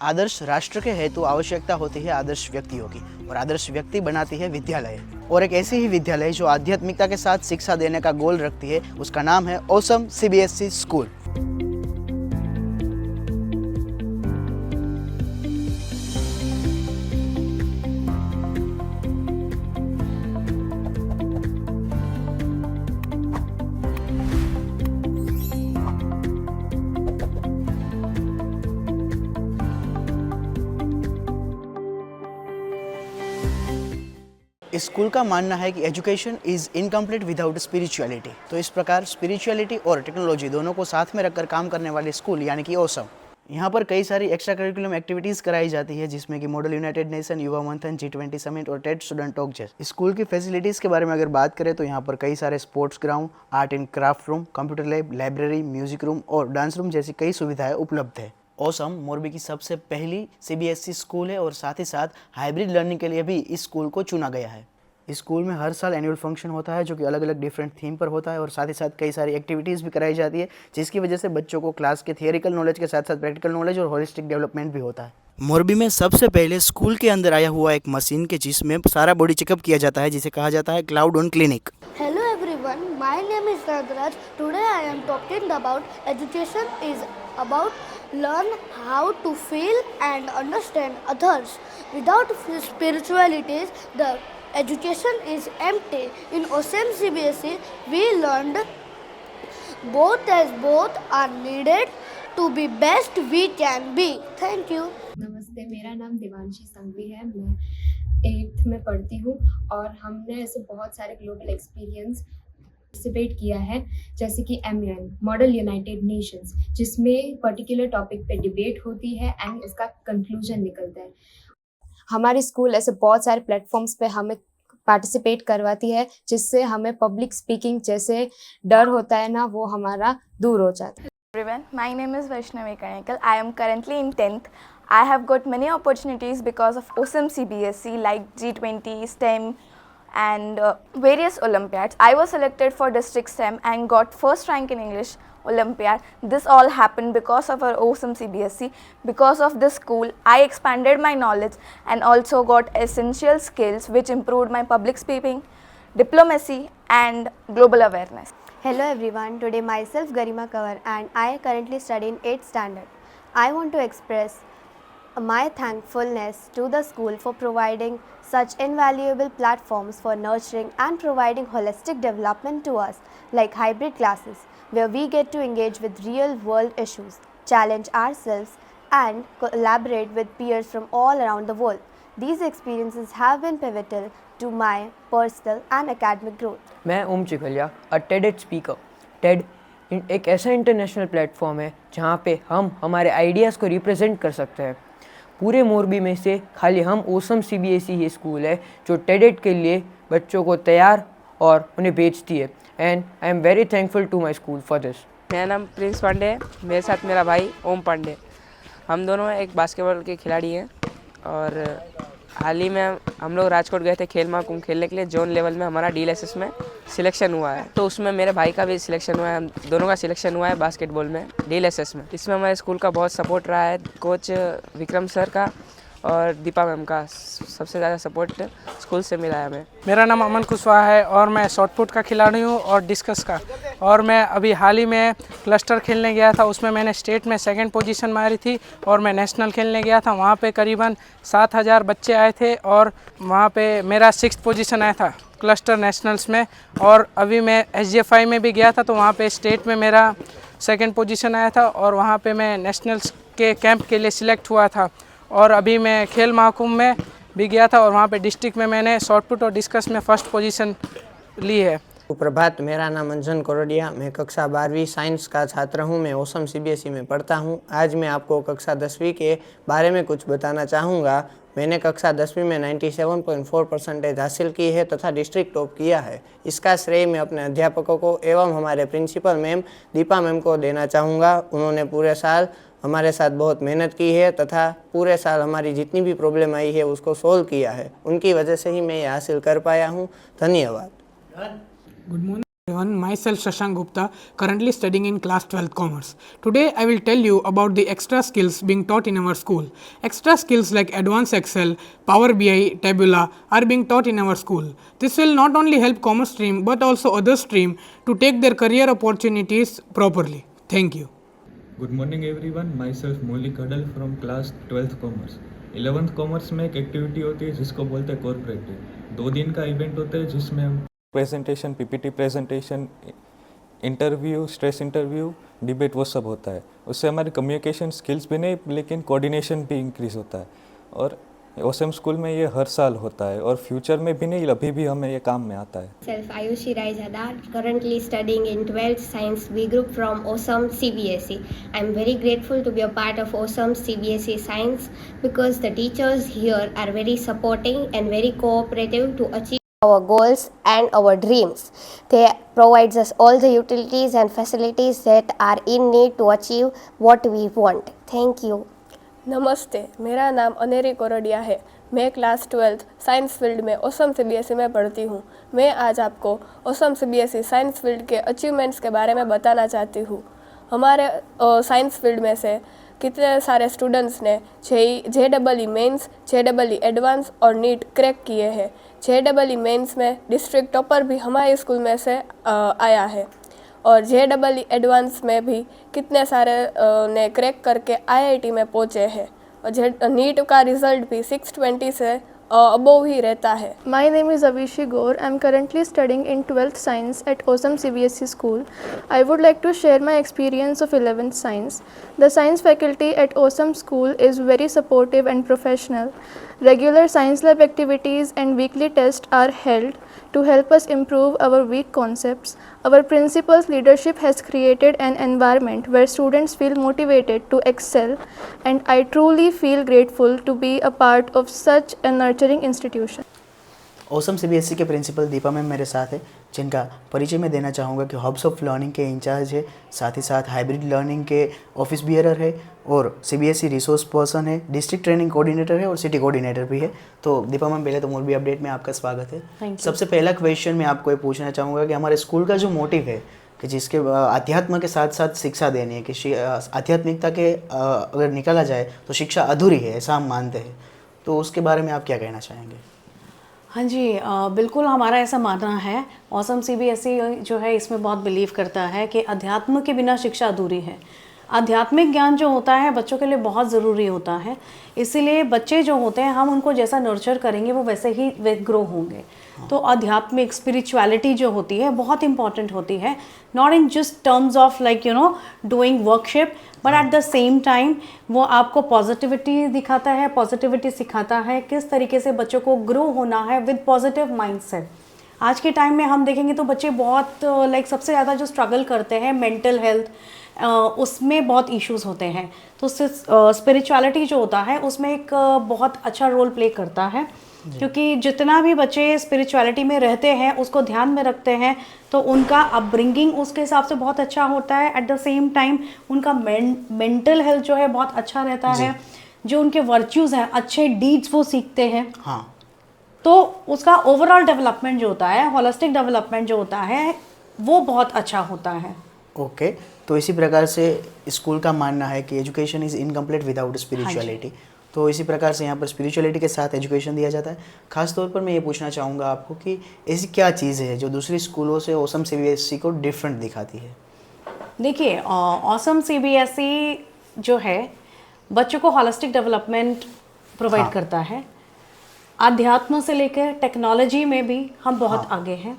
आदर्श राष्ट्र के हेतु आवश्यकता होती है आदर्श व्यक्तियों की, और आदर्श व्यक्ति बनाती है विद्यालय। और एक ऐसी ही विद्यालय जो आध्यात्मिकता के साथ शिक्षा देने का गोल रखती है, उसका नाम है ओसम सीबीएसई स्कूल। इस स्कूल का मानना है कि education is incomplete without spirituality. तो इस प्रकार स्पिरिचुअलिटी और टेक्नोलॉजी दोनों को साथ में रखकर काम करने वाले स्कूल यानी कि ओसम। यहाँ पर कई सारी एक्स्ट्रा करिकुलम एक्टिविटीज़ कराई जाती है, जिसमें कि मॉडल यूनाइटेड नेशन, युवा मंथन, G20 समिट और टेड स्टूडेंट टॉक जैसे। स्कूल की फैसिलिटीज़ के बारे में अगर बात करें तो यहाँ पर कई सारे sports ground, art and craft room, computer lab, library, music room और डांस रूम जैसी कई सुविधाएं उपलब्ध है। ओसम मोरबी की सबसे पहली सीबीएसई स्कूल है और साथ ही साथ हाइब्रिड लर्निंग के लिए भी इस स्कूल को चुना गया है। इस स्कूल में हर साल एनुअल फंक्शन होता है, जो कि अलग अलग डिफरेंट थीम पर होता है, और साथ ही साथ कई सारी एक्टिविटीज़ भी कराई जाती है, जिसकी वजह से बच्चों को क्लास के थियोरिकल नॉलेज के साथ साथ प्रैक्टिकल नॉलेज और होलिस्टिक डेवलपमेंट भी होता है। मोरबी में सबसे पहले स्कूल के अंदर आया हुआ एक मशीन के जिसमें सारा बॉडी चेकअप किया जाता है, जिसे कहा जाता है cloud on clinic. Hello everyone, my name is Nagraj. Today I am talking about education is about learn how to feel and understand others. Without spiritualities, the education is empty. In OSM CBSE, we learned both as both are needed to be best we can be. Thank you. नमस्ते, मेरा नाम देवांशी संघवी है। मैं 8th में पढ़ती हूँ और हमने ऐसे बहुत सारे ग्लोबल एक्सपीरियंस पार्टिसिपेट किया है, जैसे कि MUN मॉडल यूनाइटेड नेशंस, जिसमें पर्टिकुलर टॉपिक पे डिबेट होती है एंड उसका कंक्लूजन निकलता है। हमारी स्कूल ऐसे बहुत सारे प्लेटफॉर्म्स पे हमें पार्टिसिपेट करवाती है, जिससे हमें पब्लिक स्पीकिंग जैसे डर होता है ना, वो हमारा दूर हो जाता है। Everyone, my name is Vaishnavi Kanikal. I am currently in 10th. I have got many opportunities because of OSM CBSE like G20, STEM and various Olympiads. I was selected for district STEM and got first rank in English Olympiad. This all happened because of our OSM CBSE. Because of this school, I expanded my knowledge and also got essential skills which improved my public speaking, diplomacy and global awareness. Hello everyone, today myself Garima Kaur and I currently study in 8th standard. I want to express my thankfulness to the school for providing such invaluable platforms for nurturing and providing holistic development to us, like hybrid classes where we get to engage with real world issues, challenge ourselves and collaborate with peers from all around the world. These experiences have been pivotal to my personal and academic growth. मैं Om Chikhalia, a TED speaker. TED एक ऐसा international platform है जहाँ पे हम हमारे ideas को represent कर सकते हैं। पूरे मोरबी में से खाली हम ओसम सीबीएसई ही स्कूल है जो टेड के लिए बच्चों को तैयार और उन्हें बेचती है, and I am very thankful to my school for this. मेरा नाम प्रिंस पांडे है, मेरे साथ मेरा भाई ओम पांडे। हम दोनों एक बास्केटबॉल के खिलाड़ी हैं और हाल ही में हम लोग राजकोट गए थे खेल महाकुंभ खेलने के लिए। जोन लेवल में हमारा DLSS में सिलेक्शन हुआ है, तो उसमें मेरे भाई का भी सिलेक्शन हुआ है, हम दोनों का सिलेक्शन हुआ है बास्केटबॉल में DLSS में। इसमें हमारे स्कूल का बहुत सपोर्ट रहा है, कोच विक्रम सर का और दीपा मैम का सबसे ज़्यादा सपोर्ट स्कूल से मिला है हमें। मेरा नाम अमन कुशवाहा है और मैं शॉटपुट का खिलाड़ी हूँ और डिस्कस का, और मैं अभी हाल ही में क्लस्टर खेलने गया था, उसमें मैंने स्टेट में 2nd पोजीशन मारी थी और मैं नेशनल खेलने गया था। वहाँ पे करीबन 7000 बच्चे आए थे और वहाँ पे मेरा 6th पोजीशन आया था क्लस्टर नेशनल्स में। और अभी मैं SGFI में भी गया था, तो वहाँ पे स्टेट में मेरा 2nd पोजीशन आया था और वहाँ पे मैं नेशनल्स के कैंप के लिए सिलेक्ट हुआ था। और अभी मैं खेल महाकुंभ में भी गया था और वहाँ पे डिस्ट्रिक्ट में मैंने शॉटपुट और डिस्कस में 1st पोजीशन ली है। सुप्रभात, मेरा नाम अंजन करोडिया, मैं कक्षा 12वीं साइंस का छात्र हूँ। मैं ओसम सीबीएसई में पढ़ता हूँ। आज मैं आपको कक्षा 10वीं के बारे में कुछ बताना चाहूँगा। मैंने कक्षा 10वीं में 97.4% हासिल की है तथा डिस्ट्रिक्ट टॉप किया है। इसका श्रेय मैं अपने अध्यापकों को एवं हमारे प्रिंसिपल मैम दीपा मैम को देना चाहूँगा। उन्होंने पूरे साल हमारे साथ बहुत मेहनत की है तथा पूरे साल हमारी जितनी भी प्रॉब्लम आई है उसको सोल्व किया है। उनकी वजह से ही मैं ये हासिल कर पाया हूँ। धन्यवाद। Good morning everyone, myself Shashank Gupta, currently studying in class 12th Commerce. Today I will tell you about the extra skills being taught in our school. Extra skills like Advanced Excel, Power BI, Tabula are being taught in our school. This will not only help Commerce stream but also other stream to take their career opportunities properly. Thank you. Good morning everyone, myself Maulik Adal from class 12th commerce. 11th commerce में एक activity होती है जिसको बोलते हैं corporative. 2 दिन का event होता है जिसमें हम presentation, PPT presentation, interview, stress interview, debate, वो सब होता है। उससे हमारी कम्युनिकेशन स्किल्स भी नहीं लेकिन कोऑर्डिनेशन भी इंक्रीज़ होता है। और ओसम स्कूल में ये हर साल होता है और फ्यूचर में भी नहीं, अभी भी हमें ये काम में आता है। Self Ayushi Raijada, currently studying in 12th Science B Group from OSAM CBSE. I am very grateful to be a part of OSAM CBSE Science because the teachers here are very supporting and very cooperative to achieve our goals and our dreams. They provides us all the utilities and facilities that are in need to achieve what we want. Thank you. नमस्ते, मेरा नाम अनेरी कोरडिया है। मैं class 12th science field में awesome CBSE में पढ़ती हूँ। मैं आज आपको ओसम सीबीएसई साइंस फील्ड के अचीवमेंट्स के बारे में बताना चाहती हूँ। हमारे साइंस फील्ड में से कितने सारे स्टूडेंट्स ने JEE मेंस, JEE एडवांस और नीट क्रैक किए हैं। JEE मेंस में डिस्ट्रिक्ट टॉपर भी हमारे स्कूल में से आया है और JEE एडवांस में भी कितने सारे ने क्रैक करके IIT में पहुँचे हैं और नीट का रिजल्ट भी 620 से above ही रहता है। My name is Avishi Gaur. I am currently studying in 12th Science at OSAM CBSE School. I would like to share my experience of 11th Science. The science faculty at OSAM School is very supportive and professional. Regular science lab activities and weekly tests are held to help us improve our weak concepts. Our principal's leadership has created an environment where students feel motivated to excel, and I truly feel grateful to be a part of such a nurturing institution. Awesome CBSE के principal Deepa ma'am मेरे साथ है, जिनका परिचय मैं देना चाहूँगा कि हब्स ऑफ लर्निंग के इंचार्ज है, साथ ही साथ हाइब्रिड लर्निंग के ऑफिस बियरर है और सीबीएसई रिसोर्स पर्सन है, डिस्ट्रिक्ट ट्रेनिंग कोऑर्डिनेटर है और सिटी कोऑर्डिनेटर भी है। तो दीपा मैम, पहले तो मोरबी अपडेट में आपका स्वागत है। सबसे पहला क्वेश्चन मैं आपको ये पूछना चाहूँगा कि हमारे स्कूल का जो मोटिव है कि जिसके अध्यात्म के साथ साथ शिक्षा देनी है, कि आध्यात्मिकता के अगर निकाला जाए तो शिक्षा अधूरी है, ऐसा हम मानते हैं, तो उसके बारे में आप क्या कहना चाहेंगे? हाँ जी, बिल्कुल हमारा ऐसा मानना है। ओसम सीबीएसई जो है इसमें बहुत बिलीव करता है कि अध्यात्म के बिना शिक्षा अधूरी है। आध्यात्मिक ज्ञान जो होता है बच्चों के लिए बहुत ज़रूरी होता है, इसीलिए बच्चे जो होते हैं हम उनको जैसा नर्चर करेंगे वो वैसे ही वे ग्रो होंगे। तो आध्यात्मिक स्पिरिचुअलिटी जो होती है बहुत इंपॉर्टेंट होती है, not in just terms of like doing worship, but at the same time वो आपको पॉजिटिविटी दिखाता है, पॉजिटिविटी सिखाता है किस तरीके से बच्चों को ग्रो होना है विद पॉजिटिव माइंडसेट। आज के टाइम में हम देखेंगे तो बच्चे बहुत सबसे ज़्यादा जो स्ट्रगल करते हैं मेंटल हेल्थ, उसमें बहुत इश्यूज होते हैं। तो स्पिरिचुअलिटी जो होता है उसमें एक बहुत अच्छा रोल प्ले करता है, क्योंकि जितना भी बच्चे स्पिरिचुअलिटी में रहते हैं उसको ध्यान में रखते हैं तो उनका अपब्रिंगिंग उसके हिसाब से बहुत अच्छा होता है। एट द सेम टाइम उनका मेंटल हेल्थ जो है बहुत अच्छा रहता है, जो उनके वर्च्यूज़ हैं, अच्छे डीड्स वो सीखते हैं। हाँ, तो उसका ओवरऑल डेवलपमेंट जो होता है, होलिस्टिक डेवलपमेंट जो होता है वो बहुत अच्छा होता है। ओके, तो इसी प्रकार से स्कूल का मानना है कि education is incomplete without spirituality. तो इसी प्रकार से यहाँ पर स्पिरिचुअलिटी के साथ एजुकेशन दिया जाता है। खास तौर पर मैं ये पूछना चाहूँगा आपको कि ऐसी क्या चीज़ है जो दूसरी स्कूलों से ओसम सीबीएसई को डिफरेंट दिखाती है? देखिए, ओसम सीबीएसई जो है बच्चों को होलिस्टिक डेवलपमेंट प्रोवाइड करता है। अध्यात्म से लेकर टेक्नोलॉजी में भी हम बहुत आगे हैं।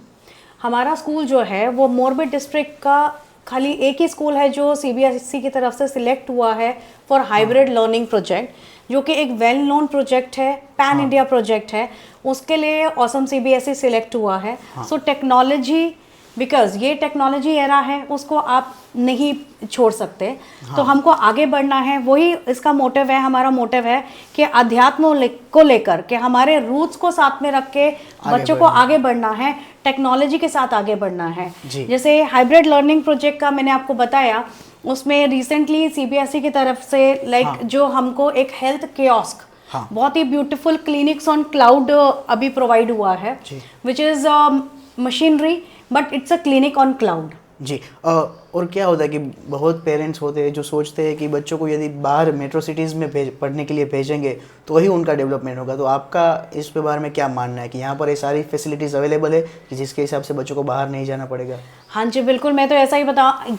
हमारा स्कूल जो है वो मोरबी डिस्ट्रिक्ट का खाली एक ही स्कूल है जो सीबीएसई की तरफ से सिलेक्ट हुआ है फॉर हाइब्रिड लर्निंग प्रोजेक्ट, जो कि एक वेल नोन प्रोजेक्ट है, पैन इंडिया प्रोजेक्ट है। उसके लिए ओसम सीबीएसई सिलेक्ट हुआ है। सो टेक्नोलॉजी, बिकॉज ये टेक्नोलॉजी एरा है, उसको आप नहीं छोड़ सकते। तो हमको आगे बढ़ना है, वही इसका मोटिव है। हमारा मोटिव है कि अध्यात्म को लेकर के हमारे रूट्स को साथ में रख के बच्चों को आगे बढ़ना है, टेक्नोलॉजी के साथ आगे बढ़ना है। जैसे हाइब्रिड लर्निंग प्रोजेक्ट का मैंने आपको बताया, उसमें रिसेंटली सीबीएसई की तरफ से जो हमको एक हेल्थ कियोस्क, बहुत ही ब्यूटीफुल क्लिनिक्स ऑन क्लाउड अभी प्रोवाइड हुआ है, which is machinery but it's a clinic on cloud. जी और क्या होता है कि बहुत पेरेंट्स होते हैं जो सोचते हैं कि बच्चों को यदि बाहर मेट्रो सिटीज़ में पढ़ने के लिए भेजेंगे तो वही उनका डेवलपमेंट होगा। तो आपका इस पे बारे में क्या मानना है कि यहाँ पर ये सारी फैसिलिटीज़ अवेलेबल है कि जिसके हिसाब से बच्चों को बाहर नहीं जाना पड़ेगा? हाँ जी बिल्कुल, मैं तो ऐसा ही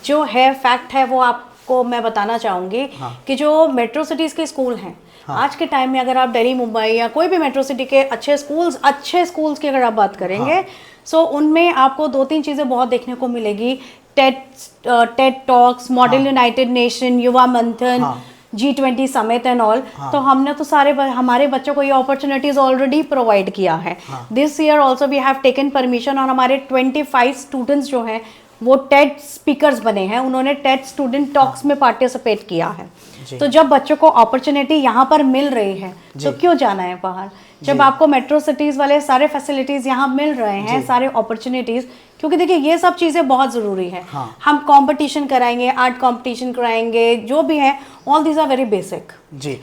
जो है फैक्ट है वो आपको मैं बताना चाहूँगी कि जो मेट्रो सिटीज़ के स्कूल हैं आज के टाइम में, अगर आप दिल्ली, मुंबई या कोई भी मेट्रो सिटी के अच्छे स्कूल्स की अगर आप बात करेंगे सो उनमें आपको 2-3 चीज़ें बहुत देखने को मिलेगी। Ted talks, model United nation, युवा मंथन, G20 समिट एंड ऑल। तो हमने तो हमारे बच्चों को ये अपॉर्चुनिटीज ऑलरेडी प्रोवाइड किया है। This year also we have taken permission और हमारे 25 स्टूडेंट्स जो हैं वो टेड स्पीकर्स बने हैं, उन्होंने टेड स्टूडेंट टॉक्स में पार्टिसिपेट किया है। तो जब बच्चों को अपॉर्चुनिटी यहाँ पर मिल रही है तो क्यों जाना है बाहर, जब आपको मेट्रो सिटीज़ वाले सारे फैसिलिटीज़ यहाँ मिल रहे हैं, सारे अपॉर्चुनिटीज़। क्योंकि देखिए ये सब चीज़ें बहुत ज़रूरी है। हम कंपटीशन कराएंगे, आर्ट कंपटीशन कराएंगे, जो भी है, all these are very basic.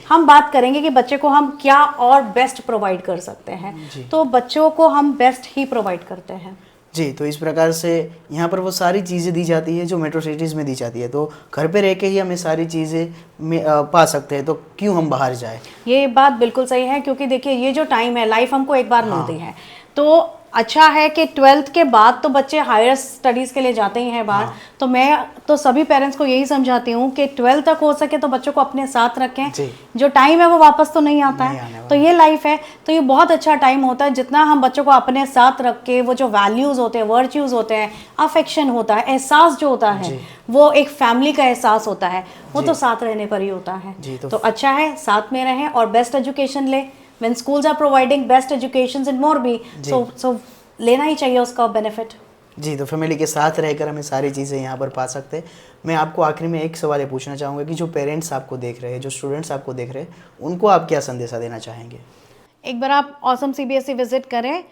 हम बात करेंगे कि बच्चे को हम क्या और बेस्ट प्रोवाइड कर सकते हैं, तो बच्चों को हम बेस्ट ही प्रोवाइड करते हैं। जी, तो इस प्रकार से यहाँ पर वो सारी चीज़ें दी जाती है जो मेट्रो सिटीज़ में दी जाती है। तो घर पे रह के ही हमें सारी चीज़ें पा सकते हैं, तो क्यों हम बाहर जाए? ये बात बिल्कुल सही है, क्योंकि देखिए ये जो टाइम है, लाइफ हमको एक बार मिलती है। तो अच्छा है कि 12th के बाद तो बच्चे हायर स्टडीज़ के लिए जाते ही हैं बाहर। तो मैं तो सभी पेरेंट्स को यही समझाती हूँ कि 12th तक हो सके तो बच्चों को अपने साथ रखें। जो टाइम है वो वापस तो नहीं आता है, तो ये लाइफ है, तो ये बहुत अच्छा टाइम होता है। जितना हम बच्चों को अपने साथ रख के वो जो वैल्यूज़ होते हैं, वर्च्यूज़ होते हैं, अफेक्शन होता है, एहसास जो होता है, वो एक फैमिली का एहसास होता है, वो तो साथ रहने पर ही होता है। तो अच्छा है साथ में रहें और बेस्ट एजुकेशन लें। When schools are providing best educations in Morbi, so लेना ही चाहिए उसका बेनिफिट। जी, तो फैमिली के साथ रहकर हमें सारी चीज़ें यहाँ पर पा सकते हैं। मैं आपको आखिरी में एक सवाल ये पूछना चाहूँगा कि जो पेरेंट्स आपको देख रहे हैं, जो स्टूडेंट्स आपको देख रहे हैं, उनको आप क्या संदेशा देना चाहेंगे? एक बार आप ऑसम CBSE विजिट करें,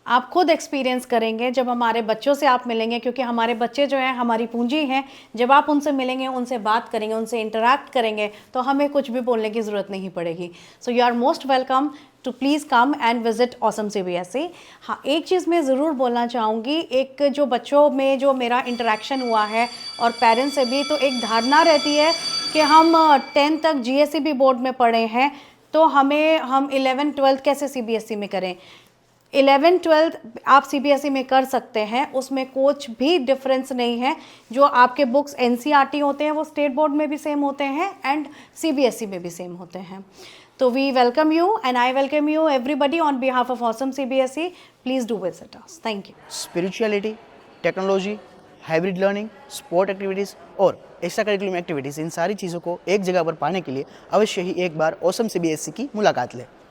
आप खुद एक्सपीरियंस करेंगे जब हमारे बच्चों से आप मिलेंगे, क्योंकि हमारे बच्चे जो हैं हमारी पूंजी हैं। जब आप उनसे मिलेंगे, उनसे बात करेंगे, उनसे इंटरैक्ट करेंगे, तो हमें कुछ भी बोलने की ज़रूरत नहीं पड़ेगी। So you are most welcome to please come and visit awesome CBSE। हाँ, एक चीज़ मैं ज़रूर बोलना चाहूँगी, एक जो बच्चों में जो मेरा इंटरेक्शन हुआ है और पेरेंट्स से भी, तो एक धारणा रहती है कि हम 10th तक GSEB बोर्ड में पढ़े हैं, तो हम 11th 12th कैसे CBSE में करें। 11th 12th आप CBSE में कर सकते हैं, उसमें कुछ भी डिफरेंस नहीं है। जो आपके बुक्स NCERT होते हैं वो स्टेट बोर्ड में भी सेम होते हैं एंड CBSE में भी सेम होते हैं। तो we welcome you and I welcome you everybody on behalf of awesome CBSE। Please do visit us. Thank you. Spirituality, technology, hybrid learning, sport activities और एक्स्ट्रा करिकुलम एक्टिविटीज़, इन सारी चीज़ों को एक जगह पर पाने के लिए अवश्य ही एक बार ऑसम CBSE की मुलाकात लें।